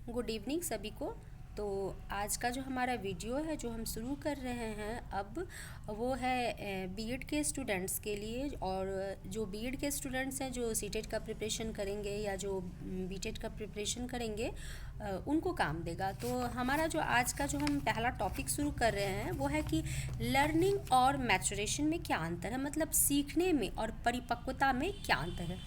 Good evening सभी को। तो आज का जो हमारा वीडियो है जो हम शुरू कर रहे हैं अब वो है बीएड के स्टूडेंट्स के लिए। और जो बीएड के स्टूडेंट्स हैं जो सीटेट का प्रिपरेशन करेंगे या जो बीटेट का प्रिपरेशन करेंगे उनको काम देगा। तो हमारा जो आज का जो हम पहला टॉपिक शुरू कर रहे हैं वो है कि लर्निंग और मैचुरेशन में क्या अंतर है, मतलब सीखने में और परिपक्वता में क्या अंतर है।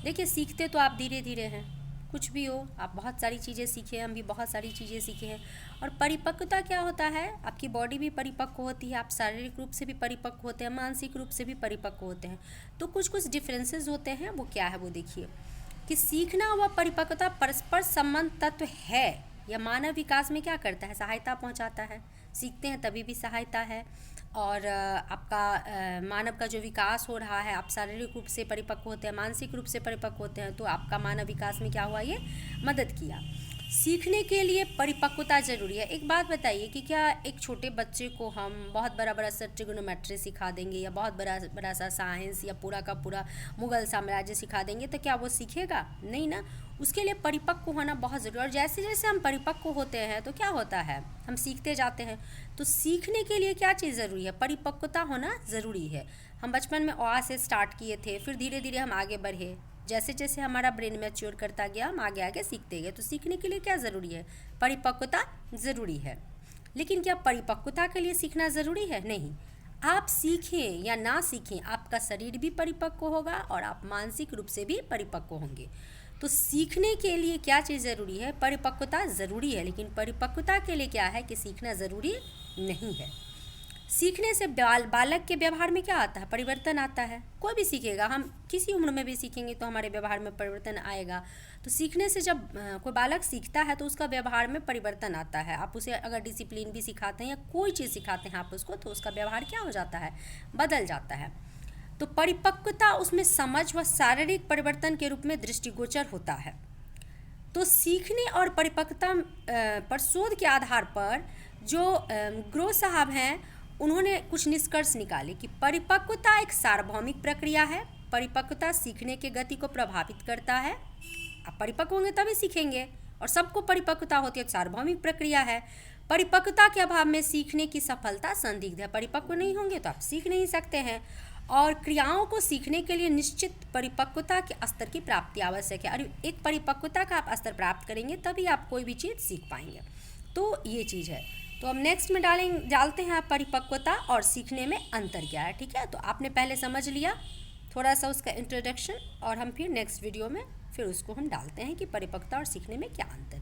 देखिए, सीखते तो आप धीरे धीरे हैं, कुछ भी हो, आप बहुत सारी चीज़ें सीखे, हम भी बहुत सारी चीज़ें सीखे हैं। और परिपक्वता क्या होता है, आपकी बॉडी भी परिपक्व होती है, आप शारीरिक रूप से भी परिपक्व होते हैं, मानसिक रूप से भी परिपक्व होते हैं। तो कुछ कुछ डिफरेंसेस होते हैं, वो क्या है वो देखिए कि सीखना व परिपक्वता परस्पर संबंध तत्व है या मानव विकास में क्या करता है, सहायता पहुंचाता है। सीखते हैं तभी भी सहायता है। और आपका मानव का जो विकास हो रहा है, आप शारीरिक रूप से परिपक्व होते हैं, मानसिक रूप से परिपक्व होते हैं, तो आपका मानव विकास में क्या हुआ, ये मदद किया। सीखने के लिए परिपक्वता ज़रूरी है। एक बात बताइए कि क्या एक छोटे बच्चे को हम बहुत बड़ा बड़ा सा ट्रिग्नोमेट्री सिखा देंगे या बहुत बड़ा बड़ा सा साइंस या पूरा का पूरा मुग़ल साम्राज्य सिखा देंगे तो क्या वो सीखेगा? नहीं ना। उसके लिए परिपक्व होना बहुत ज़रूरी है। और जैसे जैसे हम परिपक्व होते हैं तो क्या होता है, हम सीखते जाते हैं। तो सीखने के लिए क्या चीज़ ज़रूरी है, परिपक्वता होना ज़रूरी है। हम बचपन में अ से स्टार्ट किए थे, फिर धीरे धीरे हम आगे बढ़े, जैसे जैसे हमारा ब्रेन मैच्योर करता गया हम आगे आगे सीखते गए। तो सीखने के लिए क्या ज़रूरी है, परिपक्वता ज़रूरी है। लेकिन क्या परिपक्वता के लिए सीखना ज़रूरी है? नहीं। आप सीखें या ना सीखें, आपका शरीर भी परिपक्व होगा और आप मानसिक रूप से भी परिपक्व होंगे। तो सीखने के लिए क्या चीज़ ज़रूरी है, परिपक्वता ज़रूरी है। लेकिन परिपक्वता के लिए क्या है कि सीखना ज़रूरी नहीं है। सीखने से बालक के व्यवहार में क्या आता है, परिवर्तन आता है। कोई भी सीखेगा, हम किसी उम्र में भी सीखेंगे तो हमारे व्यवहार में परिवर्तन आएगा। तो सीखने से जब कोई बालक सीखता है तो उसका व्यवहार में परिवर्तन आता है। आप उसे अगर डिसिप्लिन भी सिखाते हैं या कोई चीज़ सिखाते हैं आप उसको, तो उसका व्यवहार क्या हो जाता है, बदल जाता है। तो परिपक्वता उसमें समझ व शारीरिक परिवर्तन के रूप में दृष्टिगोचर होता है। तो सीखने और परिपक्वता पर शोध के आधार पर जो ग्रो साहब हैं उन्होंने कुछ निष्कर्ष निकाले कि परिपक्वता एक सार्वभौमिक प्रक्रिया है। परिपक्वता सीखने के गति को प्रभावित करता है। आप परिपक्व होंगे तभी सीखेंगे, और सबको परिपक्वता होती है, सार्वभौमिक प्रक्रिया है। परिपक्वता के अभाव में सीखने की सफलता संदिग्ध है। परिपक्व नहीं होंगे तो आप सीख नहीं सकते हैं। और क्रियाओं को सीखने के लिए निश्चित परिपक्वता के स्तर की प्राप्ति आवश्यक है। और एक परिपक्वता का आप स्तर प्राप्त करेंगे तभी आप कोई भी चीज़ सीख पाएंगे। तो ये चीज़ है। तो अब नेक्स्ट में डालते हैं आप परिपक्वता और सीखने में अंतर क्या है। ठीक है, तो आपने पहले समझ लिया थोड़ा सा उसका इंट्रोडक्शन, और हम फिर नेक्स्ट वीडियो में फिर उसको हम डालते हैं कि परिपक्वता और सीखने में क्या अंतर है।